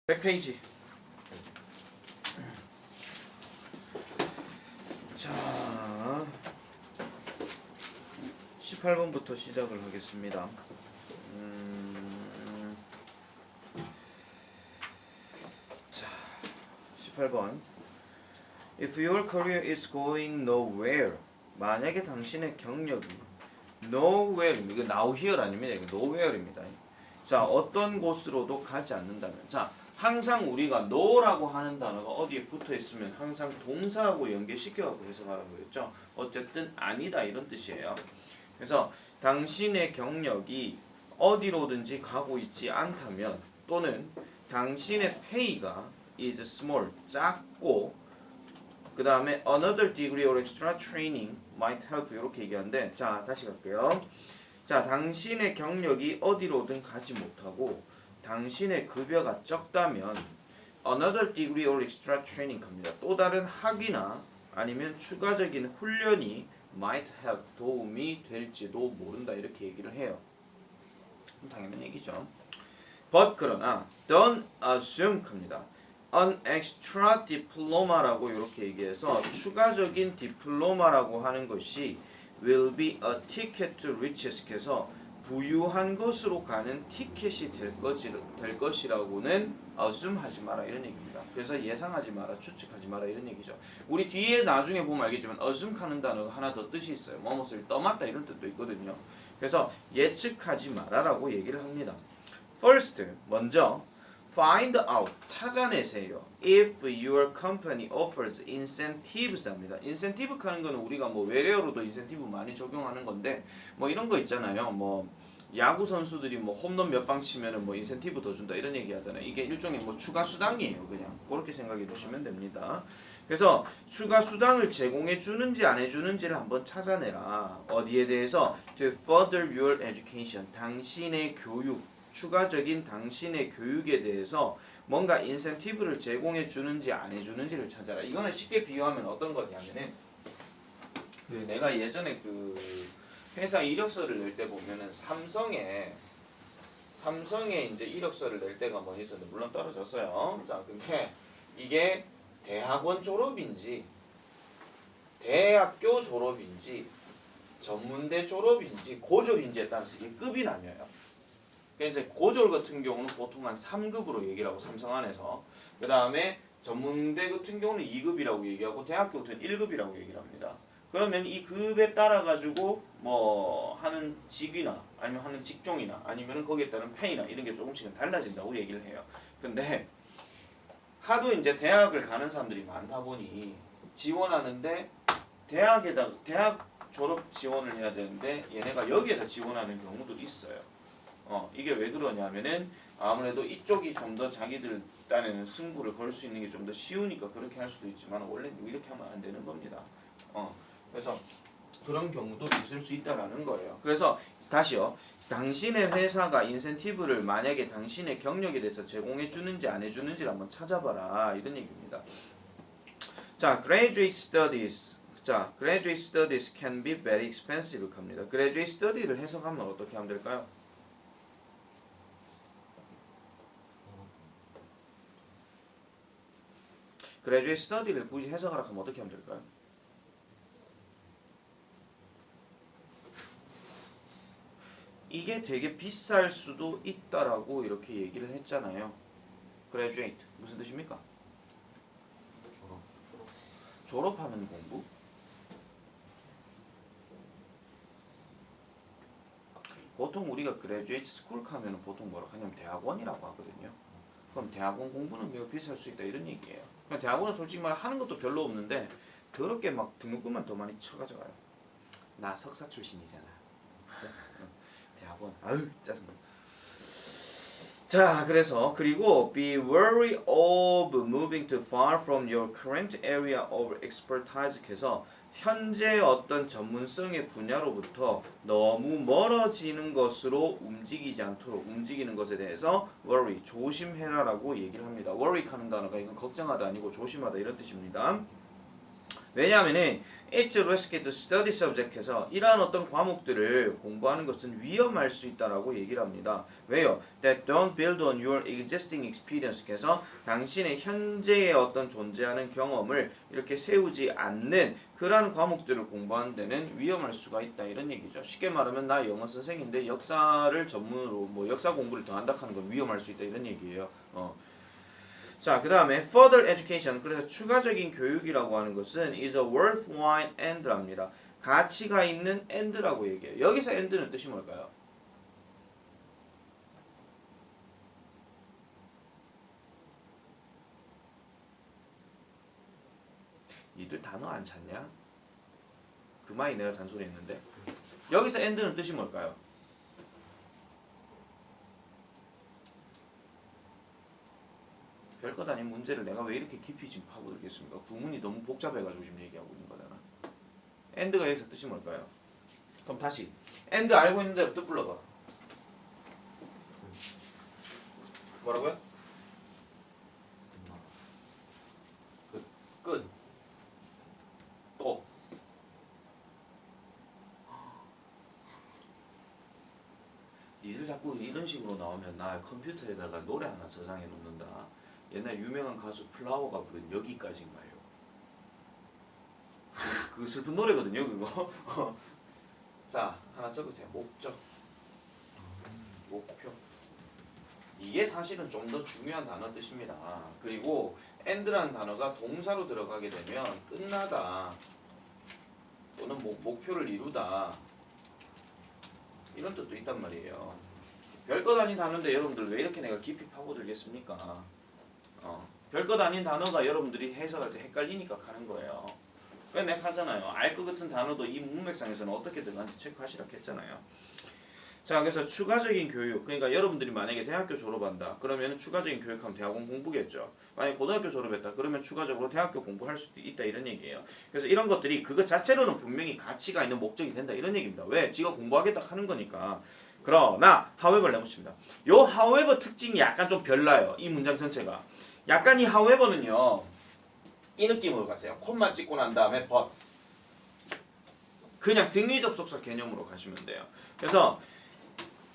100페이지. 자, 18번부터 시작을 하겠습니다. 자, 18번. If your career is going nowhere, 만약에 당신의 경력이 nowhere, 이거 now here 아닙니다. 이거 nowhere입니다. 자, 어떤 곳으로도 가지 않는다면, 자, 항상 우리가 no라고 하는 단어가 어디에 붙어 있으면 항상 동사하고 연계시켜갖고 해석하라고 그랬죠. 어쨌든 아니다 이런 뜻이에요. 그래서 당신의 경력이 어디로든지 가고 있지 않다면, 또는 당신의 pay가 is small, 작고, 그 다음에 another degree or extra training might help 이렇게 얘기하는데, 자 다시 갈게요. 자, 당신의 경력이 어디로든 가지 못하고 당신의 급여가 적다면 another degree or extra training 갑니다. 또 다른 학위나 아니면 추가적인 훈련이 might help 도움이 될지도 모른다 이렇게 얘기를 해요. 당연한 얘기죠. But 그러나 don't assume 갑니다. An extra diploma라고 이렇게 얘기해서 추가적인 디플로마라고 하는 것이 will be a ticket to riches 해서 부유한 것으로 가는 티켓이 될 것이라고는 assume 하지 마라 이런 얘기입니다. 그래서 예상하지 마라, 추측하지 마라 이런 얘기죠. 우리 뒤에 나중에 보면 알겠지만 assume 하는 단어가 하나 더 뜻이 있어요. 뭐뭇을 떠맡다 이런 뜻도 있거든요. 그래서 예측하지 마라라고 얘기를 합니다. First, 먼저 find out, 찾아내세요. If your company offers incentives 합니다. incentive 하는 거는 우리가 뭐 외래어로도 인센티브 많이 적용하는 건데, 뭐 이런 거 있잖아요. 뭐 야구 선수들이 뭐 홈런 몇 방 치면은 뭐 인센티브 더 준다 이런 얘기 하잖아요. 이게 일종의 뭐 추가 수당이에요. 그냥 그렇게 생각해 주시면 됩니다. 그래서 추가 수당을 제공해 주는지 안 해주는지를 한번 찾아내라. 어디에 대해서? To further your education, 당신의 교육, 추가적인 당신의 교육에 대해서 뭔가 인센티브를 제공해 주는지 안 해주는지를 찾아라. 이거는 쉽게 비유하면 어떤 거냐면은, 내가 예전에 그 회사 이력서를 낼 때 보면은 삼성에 이제 이력서를 낼 때가 뭐 있었는데 물론 떨어졌어요. 자, 근데 이게 대학원 졸업인지 대학교 졸업인지 전문대 졸업인지 고졸인지에 따라서 이게 급이 나뉘어요. 그래서 고졸 같은 경우는 보통 한 3급으로 얘기를 하고 삼성 안에서, 그 다음에 전문대 같은 경우는 2급이라고 얘기하고 대학교 같은 1급이라고 얘기를 합니다. 그러면 이 급에 따라 가지고 뭐 하는 직위나 아니면 하는 직종이나 아니면 거기에 따른 페이나 이런 게 조금씩은 달라진다고 얘기를 해요. 근데 하도 이제 대학을 가는 사람들이 많다 보니 지원하는데 대학 졸업 지원을 해야 되는데 얘네가 여기에다 지원하는 경우도 있어요. 이게 왜 그러냐면은 아무래도 이쪽이 좀 더 자기들 딴에는 승부를 걸 수 있는 게 좀 더 쉬우니까 그렇게 할 수도 있지만 원래 이렇게 하면 안 되는 겁니다. 그래서 그런 경우도 있을 수 있다라는 거예요. 그래서 다시요. 당신의 회사가 인센티브를 만약에 당신의 경력에 대해서 제공해 주는지 안 해주는지를 한번 찾아봐라 이런 얘기입니다. 자, graduate studies. 자, graduate studies can be very expensive 합니다. graduate study를 해석하면 어떻게 하면 될까요? graduate study를 굳이 해석하라 하면 어떻게 하면 될까요? 이게 되게 비쌀 수도 있다라고 이렇게 얘기를 했잖아요. graduate 무슨 뜻입니까? 졸업하는 공부? 보통 우리가 graduate school 가면 보통 뭐라고 하냐면 대학원이라고 하거든요. 그럼 대학원 공부는 매우 비쌀 수 있다 이런 얘기예요. 그러니까 대학원은 솔직히 말 하는 것도 별로 없는데 더럽게 막 등록금만 더 많이 쳐가져가요. 나 석사 출신이잖아. 그죠? 대학원 아유 짜증나. 자, 그래서 그리고 be wary of moving too far from your current area of expertise 해서 현재 어떤 전문성의 분야로부터 너무 멀어지는 것으로 움직이지 않도록 움직이는 것에 대해서 worry, 조심해라라고 얘기를 합니다. worry 하는 단어가 이건 걱정하다 아니고 조심하다 이런 뜻입니다. 왜냐하면은 It's risky to study subject에서 이러한 어떤 과목들을 공부하는 것은 위험할 수 있다라고 얘기를 합니다. 왜요? That don't build on your existing experience. 그래서 당신의 현재의 어떤 존재하는 경험을 이렇게 세우지 않는 그러한 과목들을 공부하는 데는 위험할 수가 있다 이런 얘기죠. 쉽게 말하면 나 영어 선생인데 역사를 전문으로 뭐 역사 공부를 더 한다 하는 건 위험할 수 있다 이런 얘기예요. 자, 그 다음에 further education. 그래서 추가적인 교육이라고 하는 것은 is a worthwhile end랍니다. 가치가 있는 end라고 얘기해요. 여기서 end는 뜻이 뭘까요? 니들 단어 안 찾냐? 그만이 내가 잔소리 했는데. 여기서 end는 뜻이 뭘까요? 별것 아닌 문제를 내가 왜 이렇게 깊이 지금 파고들겠습니까? 구문이 너무 복잡해가지고 지금 얘기하고 있는 거잖아. end가 여기서 뜻이 뭘까요? 그럼 다시 end 알고 있는데 뜻 불러봐. 뭐라고요? 끝. 또. 니들 자꾸 이런 식으로 나오면 나 컴퓨터에다가 노래 하나 저장해 놓는다. 옛날 유명한 가수 플라워가 부른 여기까지인가요? 그 슬픈 노래거든요 그거. 자 하나 적으세요. 목적, 목표. 이게 사실은 좀 더 중요한 단어 뜻입니다. 그리고 end라는 단어가 동사로 들어가게 되면 끝나다 또는 목표를 이루다 이런 뜻도 있단 말이에요. 별것 아닌 단어인데 여러분들 왜 이렇게 내가 깊이 파고들겠습니까? 별것 아닌 단어가 여러분들이 해석할 때 헷갈리니까 하는 거예요. 그래서 내가 하잖아요. 알 것 같은 단어도 이 문맥상에서는 어떻게 들어가는지 체크하시라고 했잖아요. 자, 그래서 추가적인 교육. 그러니까 여러분들이 만약에 대학교 졸업한다. 그러면 추가적인 교육하면 대학원 공부겠죠. 만약에 고등학교 졸업했다. 그러면 추가적으로 대학교 공부할 수도 있다 이런 얘기예요. 그래서 이런 것들이 그것 자체로는 분명히 가치가 있는 목적이 된다 이런 얘기입니다. 왜? 지가 공부하겠다 하는 거니까. 그러나 however를 내놓습니다. 요 however 특징이 약간 좀 별나요. 이 문장 전체가. 약간 이 however는요. 이 느낌으로 가세요. 콤마 찍고 난 다음에 but. 그냥 등위 접속사 개념으로 가시면 돼요. 그래서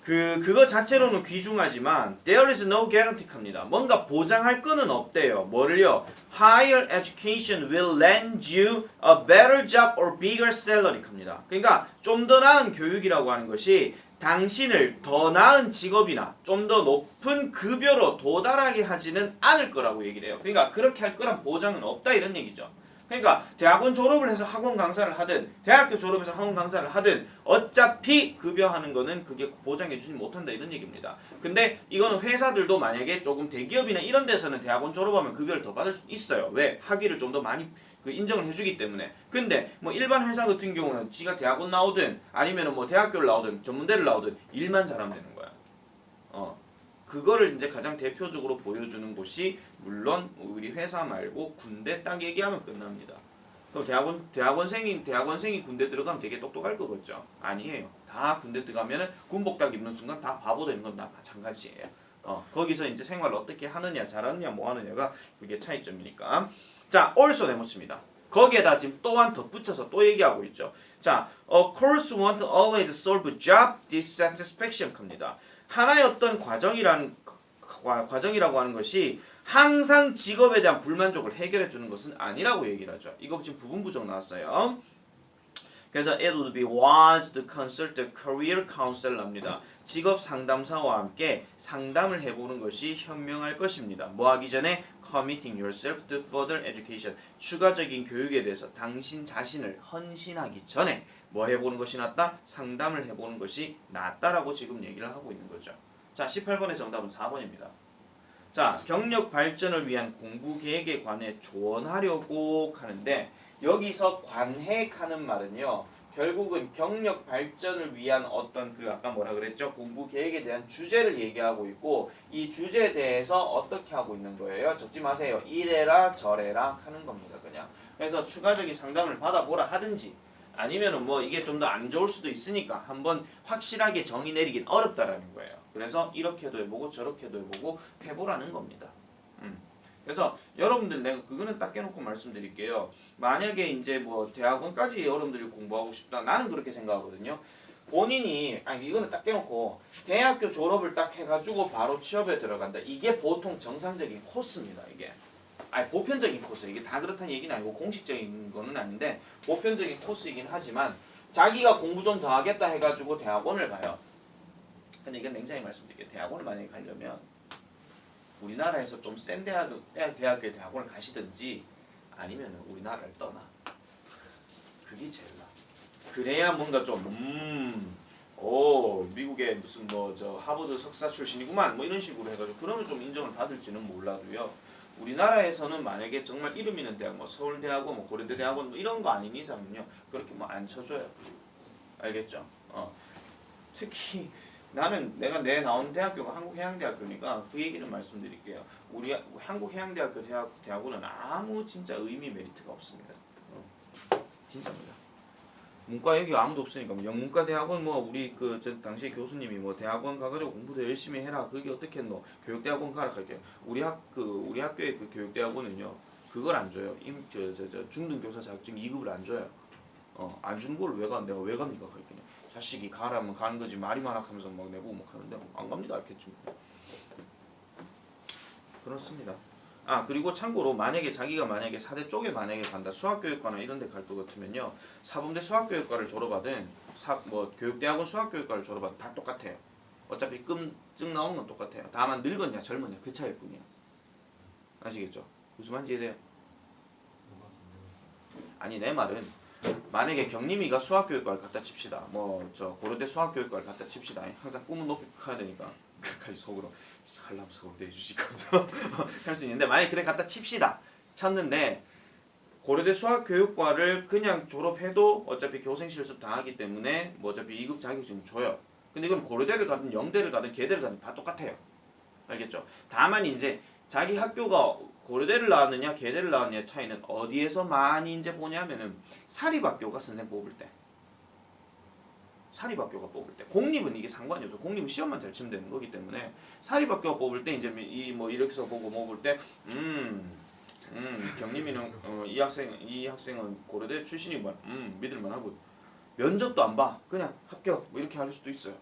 그거 자체로는 귀중하지만 there is no guarantee 합니다. 뭔가 보장할 거는 없대요. 뭐를요? Higher education will land you a better job or bigger salary 합니다. 그러니까 좀 더 나은 교육이라고 하는 것이 당신을 더 나은 직업이나 좀 더 높은 급여로 도달하게 하지는 않을 거라고 얘기를 해요. 그러니까 그렇게 할 거란 보장은 없다 이런 얘기죠. 그러니까 대학원 졸업을 해서 학원 강사를 하든 대학교 졸업해서 학원 강사를 하든 어차피 급여하는 거는 그게 보장해주지 못한다 이런 얘기입니다. 근데 이거는 회사들도 만약에 조금 대기업이나 이런 데서는 대학원 졸업하면 급여를 더 받을 수 있어요. 왜? 학위를 좀 더 많이 인정을 해주기 때문에. 근데 뭐 일반 회사 같은 경우는 지가 대학원 나오든 아니면은 뭐 대학교를 나오든 전문대를 나오든 일만 잘하면 되는 거야. 그거를 이제 가장 대표적으로 보여주는 곳이 물론 우리 회사 말고 군대 딱 얘기하면 끝납니다. 그럼 대학원생이 군대 들어가면 되게 똑똑할 거겠죠? 아니에요. 다 군대 들어가면은 군복 딱 입는 순간 다 바보 되는 건 다 마찬가지예요. 거기서 이제 생활을 어떻게 하느냐, 잘하느냐, 뭐 하느냐가 그게 차이점이니까. 자, also 내놓습니다. 거기에다 지금 또한 덧붙여서 또 얘기하고 있죠. 자, a course won't always solve job dissatisfaction 합니다. 하나의 어떤 과정이라고 하는 것이 항상 직업에 대한 불만족을 해결해 주는 것은 아니라고 얘기를 하죠. 이거 지금 부분부정 나왔어요. 그래서 it would be wise to consult a career counselor입니다. 직업 상담사와 함께 상담을 해보는 것이 현명할 것입니다. 뭐 하기 전에 committing yourself to further education. 추가적인 교육에 대해서 당신 자신을 헌신하기 전에 뭐 해보는 것이 낫다? 상담을 해보는 것이 낫다라고 지금 얘기를 하고 있는 거죠. 자, 18번의 정답은 4번입니다. 자, 경력 발전을 위한 공부 계획에 관해 조언하려고 하는데 여기서 관해하는 말은요. 결국은 경력 발전을 위한 어떤 아까 뭐라 그랬죠? 공부 계획에 대한 주제를 얘기하고 있고 이 주제에 대해서 어떻게 하고 있는 거예요? 적지 마세요. 이래라 저래라 하는 겁니다. 그냥. 그래서 추가적인 상담을 받아보라 하든지 아니면은 뭐 이게 좀 더 안 좋을 수도 있으니까 한번 확실하게 정의 내리긴 어렵다라는 거예요. 그래서 이렇게도 해보고 저렇게도 해보고 해보라는 겁니다. 그래서 여러분들 내가 그거는 딱 깨놓고 말씀드릴게요. 만약에 이제 뭐 대학원까지 여러분들이 공부하고 싶다. 나는 그렇게 생각하거든요. 본인이 아니 이거는 딱 깨놓고 대학교 졸업을 딱 해가지고 바로 취업에 들어간다. 이게 보통 정상적인 코스입니다. 이게. 아니 보편적인 코스. 이게 다 그렇다는 얘기는 아니고 공식적인 거는 아닌데 보편적인 코스이긴 하지만 자기가 공부 좀 더 하겠다 해가지고 대학원을 가요. 근데 이건 냉정히 말씀드릴게요. 대학원을 만약에 가려면 우리나라에서 좀 센 대학교에 대학원을 가시든지 아니면 우리나라를 떠나. 그게 제일 나아. 그래야 뭔가 좀 미국의 무슨 뭐 저 하버드 석사 출신이구만 뭐 이런 식으로 해가지고 그러면 좀 인정을 받을지는 몰라도요. 우리나라에서는 만약에 정말 이름 있는 대학 뭐 서울대학원 뭐 고려대 대학원 뭐 이런 거 아닌 이상은요 그렇게 뭐 안 쳐줘요. 알겠죠? 특히 나는 내가 내 나온 대학교가 한국해양대학교니까 그 얘기를 말씀드릴게요. 우리 한국해양대학교 대학원은 아무 진짜 의미 메리트가 없습니다. 진짜입니다. 문과 여기 아무도 없으니까 영문과 대학원 뭐 우리 그 저 당시 교수님이 뭐 대학원 가가지고 공부도 열심히 해라. 그게 어떻게 했노? 교육대학원 가라 할게요. 우리 학교의 그 교육대학원은요 그걸 안 줘요. 중등교사 자격증 2급을 안 줘요. 안 주는 걸 왜 가? 내가 왜 갑니까? 그랬더니 자식이 가라면 가는 거지 말이 많아 하면서 막 내보고 막 하는데 안 갑니다. 알겠지? 그렇습니다. 그리고 참고로 만약에 자기가 만약에 사대 쪽에 만약에 간다 수학교육과나 이런 데 갈 것 같으면요 사범대 수학교육과를 졸업하든 교육대학원 수학교육과를 졸업하든 다 똑같아요. 어차피 끔증 나오는 건 똑같아요. 다만 늙었냐 젊었냐 그 차이일 뿐이야. 아시겠죠? 무슨 말인지 이해돼요? 아니 내 말은 만약에 경림이가 수학교육과를 갖다 칩시다. 뭐 저 고려대 수학교육과를 갖다 칩시다. 항상 꿈은 높이 커야 되니까 그까지 속으로 한람 서울대 해주시면서 할 수 있는데 만약에 그래 갖다 칩시다. 쳤는데 고려대 수학교육과를 그냥 졸업해도 어차피 교생 실습 다 하기 때문에 뭐 어차피 2급 자격증 줘요. 근데 이건 고려대를 가든 영대를 가든 계대를 가든 다 똑같아요. 알겠죠? 다만 이제 자기 학교가 고려대를 나왔느냐 계대를 나왔느냐 차이는 어디에서 많이 이제 보냐면은 사립학교가 선생 뽑을 때 사립학교가 뽑을 때 공립은 이게 상관이 없어. 공립은 시험만 잘 치면 되는 거기 때문에 사립학교가 뽑을 때 이제 뭐 이력서 보고 뭐 볼 때 경림이는 이 학생은 고려대 출신이구만 믿을만하고 면접도 안 봐. 그냥 합격 뭐 이렇게 할 수도 있어요.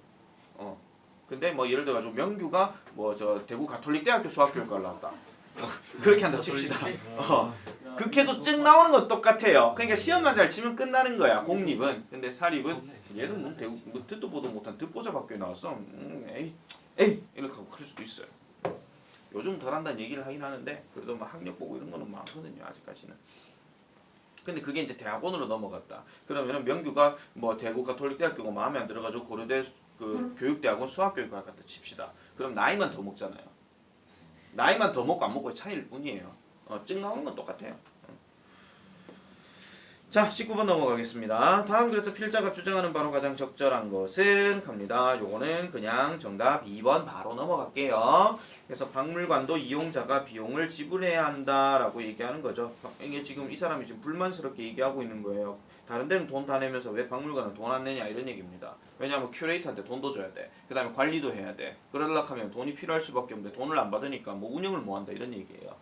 근데 뭐 예를 들어 가지고 명규가 뭐 저 대구 가톨릭대학교 수학교육과를 나왔다. 그렇게 한다 칩시다. 극해도 증 나오는 건 똑같아요. 그러니까 시험만 잘 치면 끝나는 거야. 공립은. 근데 사립은 얘는 뭐 대구 뭐 듣도 보도 못한 듣보잡 학교에 나왔어. 에이 이렇게 하고 그럴 수도 있어요. 요즘 덜한다는 얘기를 하긴 하는데 그래도 뭐 학력 보고 이런 거는 많거든요. 아직까지는. 근데 그게 이제 대학원으로 넘어갔다. 그러면은 명규가 뭐 대구 가톨릭대학교가 마음에 안 들어가지고 고려대 그 교육대학원 수학교육과 갖다 칩시다. 그럼 나이만 더 먹잖아요. 나이만 더 먹고 안 먹고의 차이일 뿐이에요. 증 나오는 건 똑같아요. 자, 19번 넘어가겠습니다. 다음 그래서 필자가 주장하는 바로 가장 적절한 것은 갑니다. 요거는 그냥 정답 2번 바로 넘어갈게요. 그래서 박물관도 이용자가 비용을 지불해야 한다라고 얘기하는 거죠. 이게 지금 이 사람이 지금 불만스럽게 얘기하고 있는 거예요. 다른 데는 돈 다 내면서 왜 박물관은 돈 안 내냐 이런 얘기입니다. 왜냐하면 큐레이터한테 돈도 줘야 돼. 그 다음에 관리도 해야 돼. 그러려고 하면 돈이 필요할 수밖에 없는데 돈을 안 받으니까 뭐 운영을 못 한다 이런 얘기예요.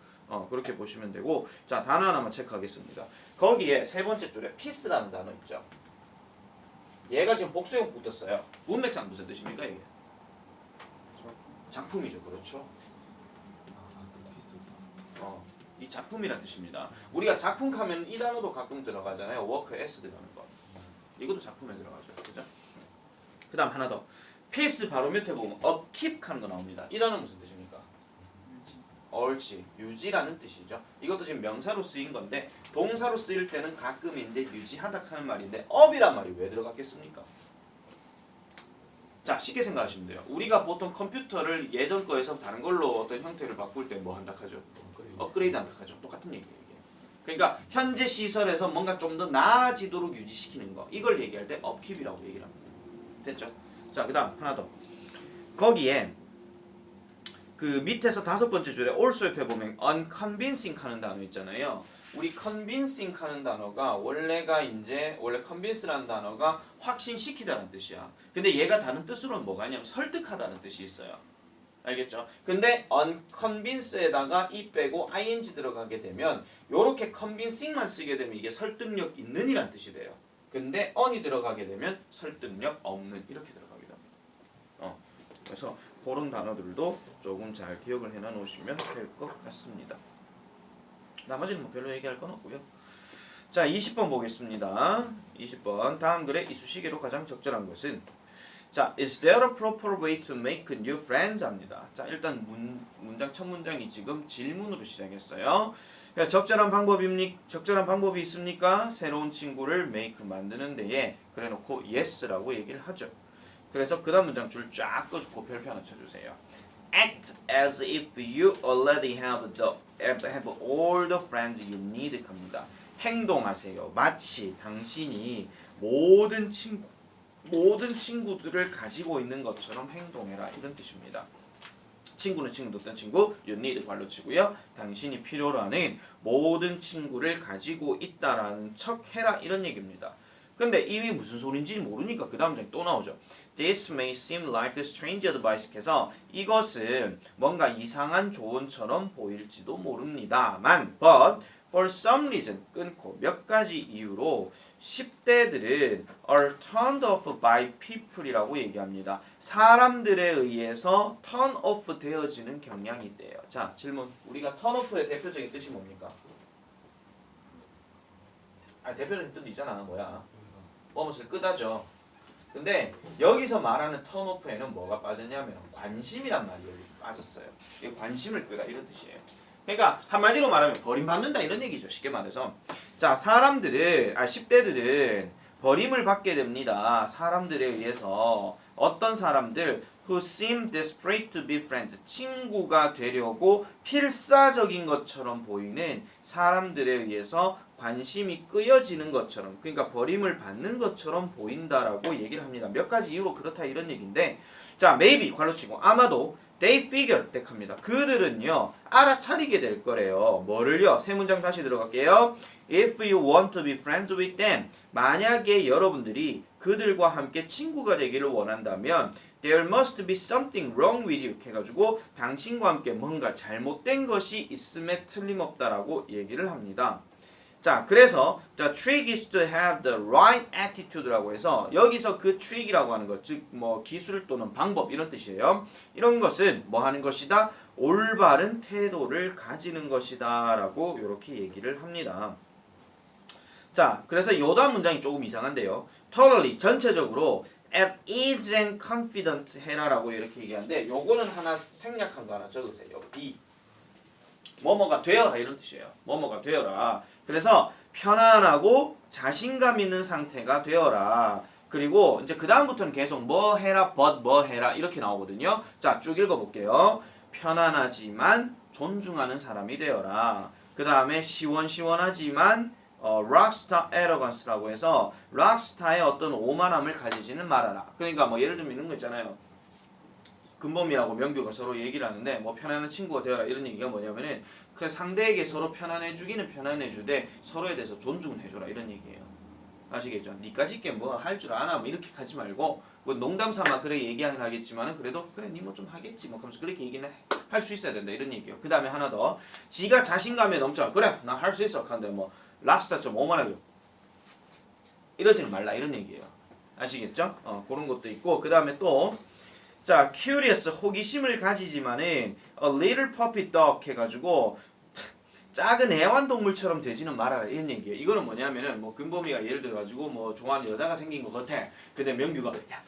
그렇게 보시면 되고 자 단어 하나만 체크하겠습니다. 거기에 세 번째 줄에 피스라는 단어 있죠. 얘가 지금 복수형 붙었어요. 문맥상 무슨 뜻입니까 이게? 작품이죠. 그렇죠. 이 작품이란 뜻입니다. 우리가 작품 하면 이 단어도 가끔 들어가잖아요. 워크 S 들어가는 거. 이것도 작품에 들어가죠. 그죠? 그 다음 하나 더. 피스 바로 밑에 보면 upkeep 하는 거 나옵니다. 이 단어는 무슨 뜻입니까? 옳지. 유지라는 뜻이죠. 이것도 지금 명사로 쓰인 건데 동사로 쓰일 때는 가끔 이제 유지하다 하는 말인데 up이란 말이 왜 들어갔겠습니까? 자 쉽게 생각하시면 돼요. 우리가 보통 컴퓨터를 예전 거에서 다른 걸로 어떤 형태를 바꿀 때 뭐 한다 하죠? 업그레이드 한다 하죠. 똑같은 얘기예요. 그러니까 현재 시설에서 뭔가 좀 더 나아지도록 유지시키는 거. 이걸 얘기할 때 upkeep이라고 얘기를 합니다. 됐죠? 자 그 다음 하나 더. 거기에 그 밑에서 다섯 번째 줄에 also 옆에 보면 unconvincing 하는 단어 있잖아요. 우리 convincing 하는 단어가 원래 convince라는 단어가 확신시키다는 뜻이야. 근데 얘가 다른 뜻으로는 뭐가 있냐면 설득하다는 뜻이 있어요. 알겠죠? 근데 unconvince에다가 이 빼고 ing 들어가게 되면 요렇게 convincing만 쓰게 되면 이게 설득력 있는 이란 뜻이 돼요. 근데 on이 들어가게 되면 설득력 없는 이렇게 들어가기도 합니다. 그래서 그런 단어들도 조금 잘 기억을 해놔 놓으시면 될 것 같습니다. 나머지는 뭐 별로 얘기할 건 없고요. 자, 20번 보겠습니다. 20번 다음 글의 이쑤시개로 가장 적절한 것은 자, is there a proper way to make new friends? 합니다. 자, 일단 문장 첫 문장이 지금 질문으로 시작했어요. 적절한 방법이 있습니까? 새로운 친구를 make 만드는 데에 그래놓고 yes라고 얘기를 하죠. 그래서 그다음 문장 줄 쫙 꺼주고 별표 하나 쳐주세요. Act as if you already have all the friends you need. 합니다. 행동하세요. 마치 당신이 모든 친구들을 가지고 있는 것처럼 행동해라 이런 뜻입니다. 친구는 친구 어떤 친구? You need 관로 치고요. 당신이 필요로 하는 모든 친구를 가지고 있다라는 척 해라 이런 얘기입니다. 근데 이게 무슨 소린지 모르니까 그 다음 장에 또 나오죠. This may seem like a strange advice 해서 이것은 뭔가 이상한 조언처럼 보일지도 모릅니다만 but for some reason 끊고 몇 가지 이유로 10대들은 are turned off by people이라고 얘기합니다. 사람들에 의해서 turn off 되어지는 경향이 있대요. 자, 질문. 우리가 turn off의 대표적인 뜻이 뭡니까? 대표적인 뜻 있잖아. 뭐야? 뭐뭇을 끄다죠. 근데 여기서 말하는 turn off에는 뭐가 빠졌냐면 관심이란 말이 여기 빠졌어요. 이게 관심을 끄다 이런 뜻이에요. 그러니까 한마디로 말하면 버림받는다 이런 얘기죠. 쉽게 말해서. 자, 10대들은 버림을 받게 됩니다. 사람들에 의해서. 어떤 사람들 who seem desperate to be friends. 친구가 되려고 필사적인 것처럼 보이는 사람들에 의해서 관심이 끄여지는 것처럼, 그러니까 버림을 받는 것처럼 보인다라고 얘기를 합니다. 몇 가지 이유로 그렇다 이런 얘기인데, 자, maybe 관로 치고 아마도 they figure 합니다. 그들은요 알아차리게 될 거래요. 뭐를요? 세 문장 다시 들어갈게요. If you want to be friends with them, 만약에 여러분들이 그들과 함께 친구가 되기를 원한다면 there must be something wrong with you 해가지고 당신과 함께 뭔가 잘못된 것이 있음에 틀림없다라고 얘기를 합니다. 자, 그래서 the trick is to have the right attitude라고 해서 여기서 그 trick이라고 하는 것, 즉 뭐 기술 또는 방법 이런 뜻이에요. 이런 것은 뭐 하는 것이다? 올바른 태도를 가지는 것이다라고 이렇게 얘기를 합니다. 자, 그래서 요 다음 문장이 조금 이상한데요. totally 전체적으로 at ease and confident 해라라고 이렇게 얘기하는데 요거는 하나 생략한 거 하나 적으세요. B. 뭐뭐가 되어라 이런 뜻이에요. 뭐뭐가 되어라. 그래서 편안하고 자신감 있는 상태가 되어라. 그리고 이제 그 다음부터는 계속 뭐 해라, but 뭐 해라 이렇게 나오거든요. 자, 쭉 읽어볼게요. 편안하지만 존중하는 사람이 되어라. 그 다음에 시원시원하지만 락스타 에러건스라고 해서 락스타의 어떤 오만함을 가지지는 말아라. 그러니까 뭐 예를 들면 이런 거 있잖아요. 근범이하고 명규가 서로 얘기를 하는데 뭐 편안한 친구가 되어라 이런 얘기가 뭐냐면은 그 상대에게 서로 편안해주기는 편안해주되 서로에 대해서 존중을 해줘라 이런 얘기예요. 아시겠죠? 니까짓게 뭐 할 줄 아나 뭐 이렇게 하지 말고 뭐 농담 삼아 그래 얘기는 하겠지만은 그래도 그래 니 뭐 좀 하겠지 뭐 하면서 그렇게 얘기는 할 수 있어야 된다 이런 얘기예요. 그 다음에 하나 더 지가 자신감에 넘쳐 그래 나 할 수 있어 하는데 뭐 락스타처럼 오만하게 이러지는 말라 이런 얘기예요. 아시겠죠? 그런 것도 있고 그 다음에 또 자, curious 호기심을 가지지만은 a little puppy dog 해가지고 작은 애완동물처럼 되지는 말아라 이런 얘기예요. 이거는 뭐냐면은 뭐 근범이가 예를 들어가지고 뭐 좋아하는 여자가 생긴 것 같아. 근데 명규가 야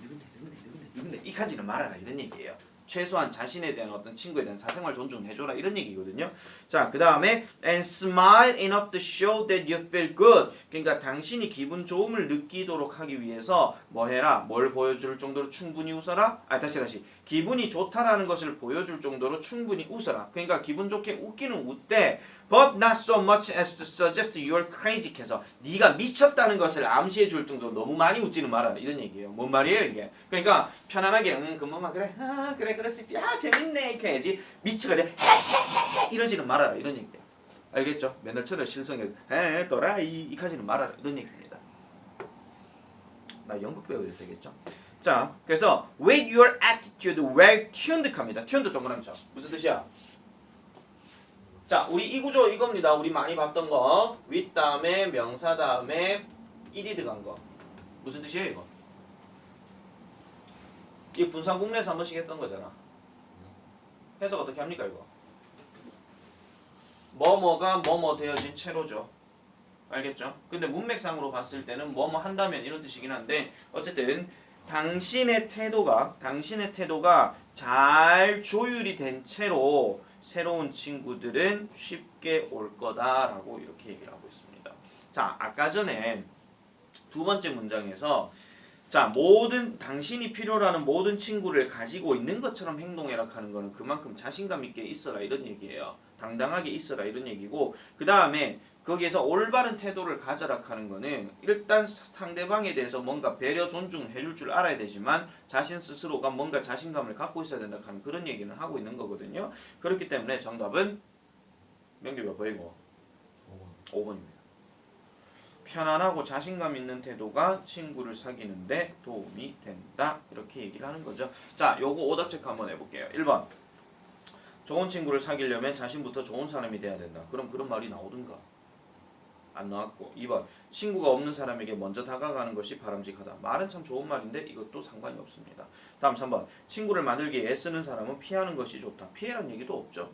누군데 이 가지는 말아라 이런 얘기예요. 최소한 자신에 대한 어떤 친구에 대한 사생활 존중해줘라 이런 얘기거든요. 자, 그 다음에 and smile enough to show that you feel good. 그러니까 당신이 기분 좋음을 느끼도록 하기 위해서 뭐 해라? 뭘 보여줄 정도로 충분히 웃어라? 다시 기분이 좋다라는 것을 보여줄 정도로 충분히 웃어라. 그러니까 기분 좋게 웃기는 웃되 but not so much as to suggest you're crazy 해서 네가 미쳤다는 것을 암시해 줄 정도로 너무 많이 웃지는 말아라 이런 얘기예요. 뭔 말이에요 이게? 그러니까 편안하게 금방만 그래 그래 그럴 수 있지 재밌네 이렇게 해야지 미쳐가지고 헤헤헤헤 이러지는 말아라 이런 얘기예요. 알겠죠? 맨날 쳐들 실성해서 또라이 이까지는 말아라 이런 얘기입니다. 나 연극 배워야 되겠죠? 자, 그래서 with your attitude well tuned 갑니다. tuned 동그라미죠. 무슨 뜻이야? 자, 우리 이 구조 이겁니다. 우리 많이 봤던 거. with 다음에 명사 다음에 ed 들어간 거. 무슨 뜻이에요, 이거? 이 분산국내에서 한 번씩 했던 거잖아. 해석 어떻게 합니까, 이거? 뭐뭐가 뭐뭐 되어진 채로죠. 알겠죠? 근데 문맥상으로 봤을 때는 뭐뭐 한다면 이런 뜻이긴 한데 어쨌든 당신의 태도가 잘 조율이 된 채로 새로운 친구들은 쉽게 올 거다라고 이렇게 얘기를 하고 있습니다. 자, 아까 전에 두 번째 문장에서 자, 당신이 필요로 하는 모든 친구를 가지고 있는 것처럼 행동해라 하는 거는 그만큼 자신감 있게 있어라 이런 얘기예요. 당당하게 있어라 이런 얘기고, 그 다음에 거기에서 올바른 태도를 가져라 하는 거는 일단 상대방에 대해서 뭔가 배려, 존중해 줄 줄 알아야 되지만 자신 스스로가 뭔가 자신감을 갖고 있어야 된다 하는 그런 얘기는 하고 있는 거거든요. 그렇기 때문에 정답은 명규 몇 번이고? 5번입니다. 편안하고 자신감 있는 태도가 친구를 사귀는데 도움이 된다. 이렇게 얘기를 하는 거죠. 자, 요거 오답 체크 한번 해볼게요. 1번. 좋은 친구를 사귀려면 자신부터 좋은 사람이 돼야 된다. 그럼 그런 말이 나오든가. 안 나왔고. 2번. 친구가 없는 사람에게 먼저 다가가는 것이 바람직하다. 말은 참 좋은 말인데 이것도 상관이 없습니다. 다음 3번. 친구를 만들기에 애쓰는 사람은 피하는 것이 좋다. 피해란 얘기도 없죠.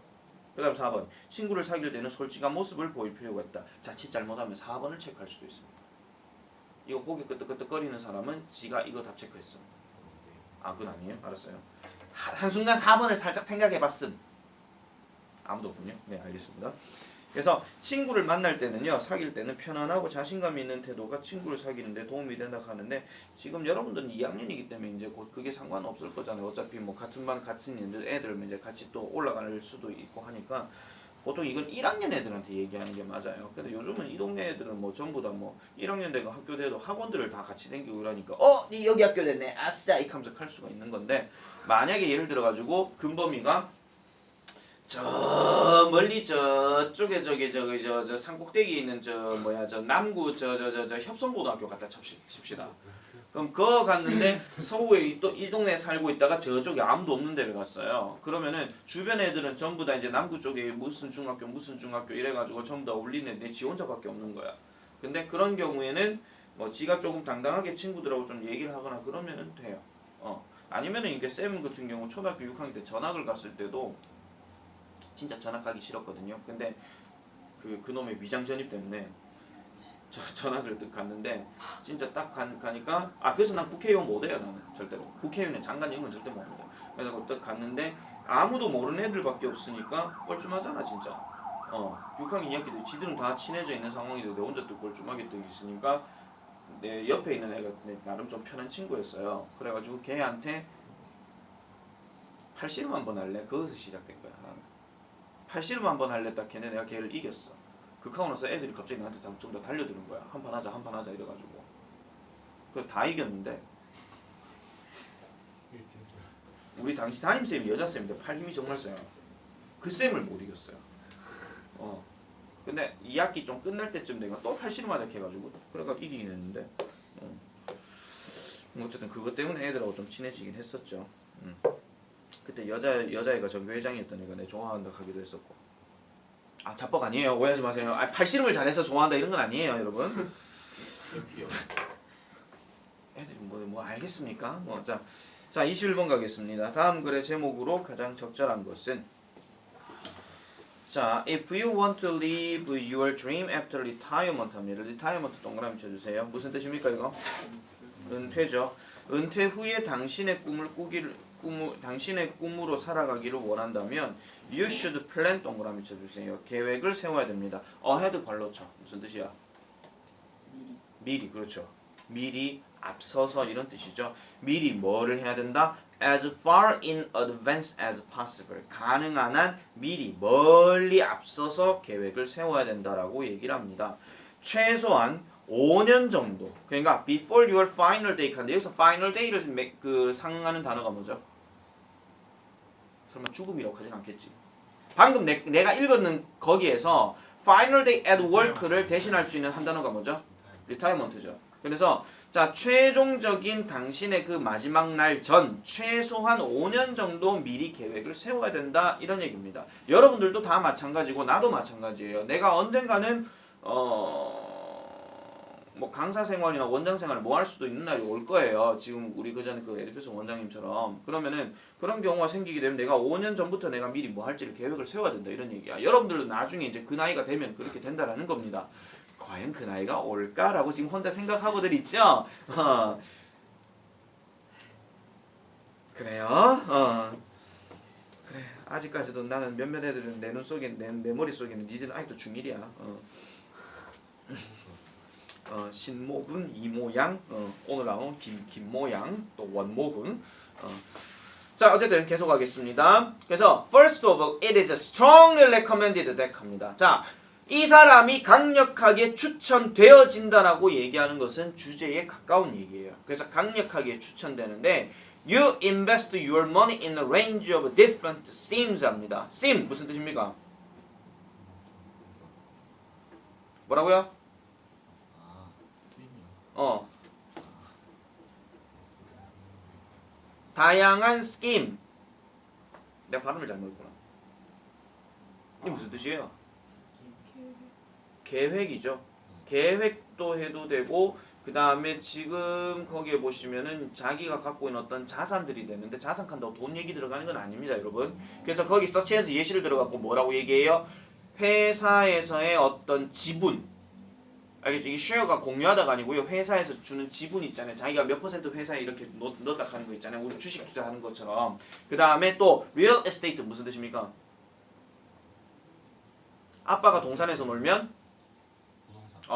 그 다음 4번. 친구를 사귈 때는 솔직한 모습을 보일 필요가 있다. 자칫 잘못하면 4번을 체크할 수도 있습니다. 이거 고개 끄덕끄덕거리는 사람은 지가 이거 답 체크했어. 아, 그건 아니에요? 알았어요. 한순간 4번을 살짝 생각해봤음. 아무도 없군요. 네, 알겠습니다. 그래서 친구를 만날 때는요, 사귈 때는 편안하고 자신감 있는 태도가 친구를 사귀는데 도움이 된다 하는데 지금 여러분들은 2학년이기 때문에 이제 곧 그게 상관없을 거잖아요. 어차피 뭐 같은 반 같은 애들 이제 같이 또 올라갈 수도 있고 하니까 보통 이건 1학년 애들한테 얘기하는 게 맞아요. 근데 요즘은 이 동네 애들은 뭐 전부 다 뭐 1학년 되고 학교 돼도 학원들을 다 같이 다니고 이러니까 니 여기 학교 됐네 아싸 이렇게 하면서 할 수가 있는 건데, 만약에 예를 들어 가지고 금범이가 저 멀리 저쪽에 저 산꼭대기에 있는 저 남구 저 협성고등학교 갔다 칩시다. 그럼 그거 갔는데 서구에 또 이 동네에 살고 있다가 저쪽에 아무도 없는 데를 갔어요. 그러면은 주변 애들은 전부 다 이제 남구 쪽에 무슨 중학교 이래가지고 전부 다 올리는데 지 혼자밖에 없는 거야. 근데 그런 경우에는 뭐 지가 조금 당당하게 친구들하고 좀 얘기를 하거나 그러면은 돼요. 아니면은 이게 쌤 같은 경우 초등학교 6학년 때 전학을 갔을 때도 진짜 전학하기 싫었거든요. 근데 그놈의 위장 전입 때문에 전학을 갔는데 진짜 딱 가니까 그래서 난 국회의원 못해요. 나는 절대로 국회의원은 장관 이런 건 절대 못합니다. 그래서 딱 갔는데 아무도 모르는 애들밖에 없으니까 뻘쭘하잖아 진짜. 6학년 2학기들 지들은 다 친해져 있는 상황인데 내 혼자 또 뻘쭘하게 또 있으니까 내 옆에 있는 애가 나름 좀 편한 친구였어요. 그래가지고 걔한테 팔씨름 한번 할래? 거기서 시작된 거야. 팔씨름 한번 할래 딱 걔네 내가 걔를 이겼어. 그하고 나서 애들이 갑자기 나한테 좀 더 달려드는 거야. 한 판 하자 이래가지고. 그래서 다 이겼는데 우리 당시 담임쌤이 여자쌤인데 팔 힘이 정말 세요. 그 쌤을 못 이겼어요. 근데 2학기 좀 끝날 때쯤 내가 또 팔씨름 하자 해가지고 그래가 이기긴 했는데 어쨌든 그것 때문에 애들하고 좀 친해지긴 했었죠. 그때 여자애가 전교회장이었던 애가 내 좋아한다 하기도 했었고. 자뻑 아니에요. 오해하지 마세요. 팔씨름을 잘해서 좋아한다 이런 건 아니에요, 여러분. 애들이 뭐 알겠습니까? 자 21번 가겠습니다. 다음 글의 제목으로 가장 적절한 것은 자, if you want to live your dream after retirement 합니다. retirement 동그라미 쳐주세요. 무슨 뜻입니까 이거? 은퇴죠. 은퇴 후에 당신의 당신의 꿈으로 살아가기를 원한다면 you should plan 동그라미 쳐주세요. 계획을 세워야 됩니다. ahead 괄호쳐. 무슨 뜻이야? 미리. 그렇죠. 미리 앞서서 이런 뜻이죠. 미리 뭐를 해야 된다? as far in advance as possible. 가능한 한 미리 멀리 앞서서 계획을 세워야 된다라고 얘기를 합니다. 최소한 5년 정도. 그러니까 before your final day 하는데 여기서 final day를 상응하는 단어가 뭐죠? 설마 죽음이라고 하진 않겠지. 방금 내가 읽었는 거기에서 final day at work를 대신할 수 있는 한 단어가 뭐죠? retirement죠. 그래서 자, 최종적인 당신의 그 마지막 날 전 최소한 5년 정도 미리 계획을 세워야 된다 이런 얘기입니다. 여러분들도 다 마찬가지고 나도 마찬가지예요. 내가 언젠가는 뭐 강사 생활이나 원장 생활을 뭐 할 수도 있는 날이 올 거예요. 지금 우리 그전에 그 에듀페스 원장님처럼. 그러면은 그런 경우가 생기게 되면 내가 5년 전부터 내가 미리 뭐 할지를 계획을 세워야 된다 이런 얘기야. 여러분들도 나중에 이제 그 나이가 되면 그렇게 된다라는 겁니다. 과연 그 나이가 올까라고 지금 혼자 생각하고들 있죠? 그래요? 그래. 아직까지도 나는 몇몇 애들은 내 눈 속에 내 머릿속에는 니들은 아직도 중1이야. 신모군, 이모양, 오늘 나온 김모양, 또 원모군. 자, 어쨌든 계속하겠습니다. 그래서 first of all, it is strongly recommended that 합니다. 자, 이 사람이 강력하게 추천되어진다라고 얘기하는 것은 주제에 가까운 얘기예요. 그래서 강력하게 추천되는데 you invest your money in a range of different themes 합니다. theme 무슨 뜻입니까? 뭐라고요? 다양한 스kim. 내가 발음을 잘못했구나. 이게 무슨 뜻이에요? 계획이죠. 계획도 해도 되고 그 다음에 지금 거기에 보시면은 자기가 갖고 있는 어떤 자산들이 되는데 자산 칸다고 돈 얘기 들어가는 건 아닙니다, 여러분. 그래서 거기 서치해서 예시를 들어갖고 뭐라고 얘기해요? 회사에서의 어떤 지분. 알겠죠? 이게 쉐어가 공유하다가 아니고요. 회사에서 주는 지분 있잖아요. 자기가 몇 퍼센트 회사에 이렇게 넣었다 하는 거 있잖아요. 우리 주식 투자하는 것처럼. 그 다음에 또 real estate 무슨 뜻입니까? 아빠가 동산에서 놀면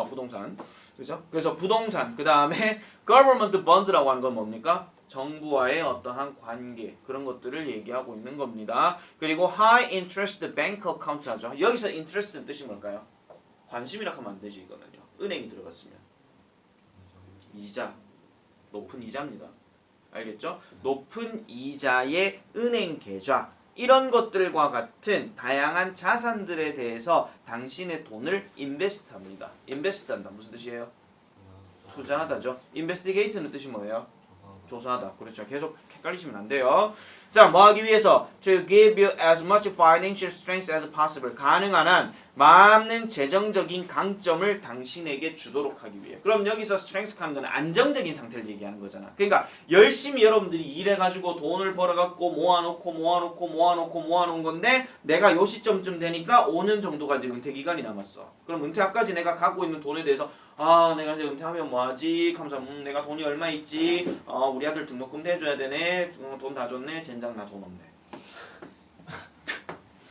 부동산. 그죠? 그래서 부동산. 그 다음에 government bonds라고 하는 건 뭡니까? 정부와의 어떠한 관계 그런 것들을 얘기하고 있는 겁니다. 그리고 high interest bank account 하죠. 여기서 interest는 뜻이 뭘까요? 관심이라 하면 안 되지 이거는요. 은행이 들어갔으면 이자, 높은 이자입니다. 알겠죠? 높은 이자의 은행 계좌 이런 것들과 같은 다양한 자산들에 대해서 당신의 돈을 인베스트합니다. 인베스트한다 무슨 뜻이에요? 투자하다죠. 인베스티게이트는 뜻이 뭐예요? 조사하다. 그렇죠. 계속 헷갈리시면 안 돼요. 자, 뭐 하기 위해서 to give you as much financial strength as possible. 가능한 한 많은 재정적인 강점을 당신에게 주도록 하기 위해. 그럼 여기서 strength 하는 건 안정적인 상태를 얘기하는 거잖아. 그러니까 열심히 여러분들이 일해가지고 돈을 벌어갖고 모아놓은 건데 내가 요 시점쯤 되니까 5년 정도가 이제 은퇴 기간이 남았어. 그럼 은퇴하까지 내가 갖고 있는 돈에 대해서 내가 이제 은퇴하면 뭐하지? 하면서 내가 돈이 얼마 있지? 우리 아들 등록금 내줘야 되네. 돈 다 줬네. 젠장 나 돈 없네.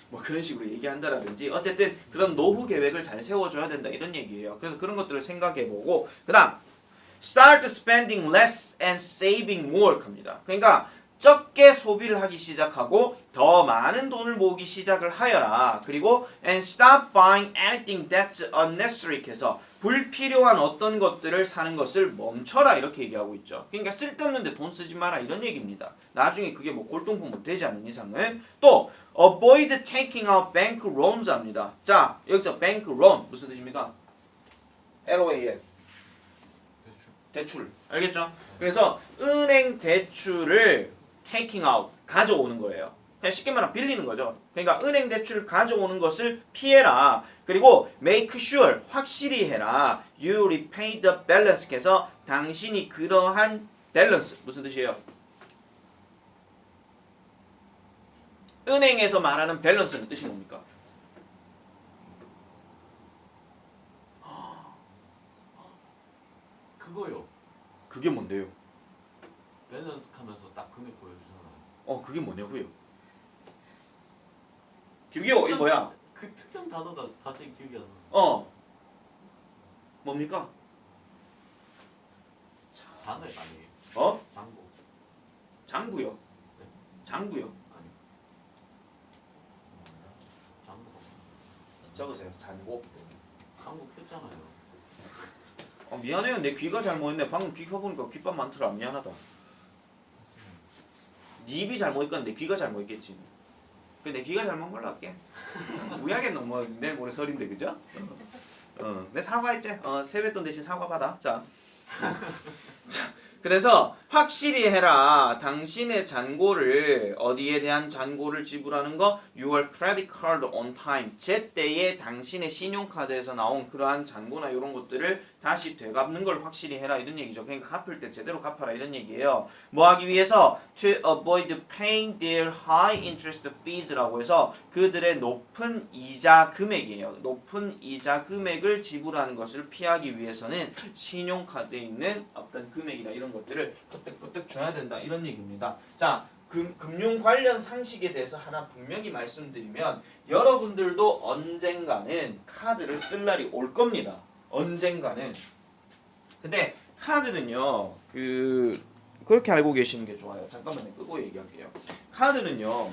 뭐 그런 식으로 얘기한다라든지 어쨌든 그런 노후 계획을 잘 세워줘야 된다 이런 얘기예요. 그래서 그런 것들을 생각해보고 그 다음 start spending less and saving more 합니다. 그러니까 적게 소비를 하기 시작하고 더 많은 돈을 모으기 시작을 하여라. 그리고 and stop buying anything that's unnecessary 해서 불필요한 어떤 것들을 사는 것을 멈춰라 이렇게 얘기하고 있죠. 그러니까 쓸데없는데 돈 쓰지 마라 이런 얘기입니다. 나중에 그게 뭐 골동품 되지 않는 이상은 또 avoid taking out bank loans 합니다. 자 여기서 bank loan 무슨 뜻입니까? LOAN 대출 알겠죠? 그래서 은행 대출을 taking out 가져오는 거예요. 그냥 쉽게 말하면 빌리는 거죠. 그러니까 은행 대출을 가져오는 것을 피해라. 그리고 make sure 확실히 해라. You repay the balance 해서 당신이 그러한 밸런스 무슨 뜻이에요? 은행에서 말하는 밸런스는 뜻이 뭡니까? 그거요. 그게 뭔데요? 밸런스 하면서 딱 금액 보여주잖아요. 그게 뭐냐고요? 기억이요? 이거 뭐야? 그 특정 단어가 갑자기 기억이 안 나. 뭡니까? 장을 아니에요. 장고. 장부요. 네? 장부요. 아니. 장고. 적으세요. 잔고. 장고 켰잖아요. 미안해요. 내 귀가 잘못했네. 방금 귀 켜보니까 귓밥 많더라. 미안하다. 네 입이 잘못했건 내 귀가 잘못했겠지. 내 귀가 잘못한 걸로 할게. 우야겠노. 뭐 내일 모레 설인데 그죠? 내 사과했지? 세뱃돈 대신 사과 받아. 자, 그래서 확실히 해라. 당신의 잔고를 어디에 대한 잔고를 지불하는 거? Your credit card on time. 제때에 당신의 신용카드에서 나온 그러한 잔고나 이런 것들을 다시 되갚는 걸 확실히 해라 이런 얘기죠. 그러니까 갚을 때 제대로 갚아라 이런 얘기예요. 뭐 하기 위해서 to avoid paying their high interest fees라고 해서 그들의 높은 이자 금액이에요. 높은 이자 금액을 지불하는 것을 피하기 위해서는 신용카드에 있는 어떤 금액이나 이런 것들을 거뜩 줘야 된다 이런 얘기입니다. 자, 금융 관련 상식에 대해서 하나 분명히 말씀드리면 여러분들도 언젠가는 카드를 쓸 날이 올 겁니다. 언젠가는. 근데 카드는요, 그렇게 알고 계시는 게 좋아요. 잠깐만요, 끄고 얘기할게요. 카드는요.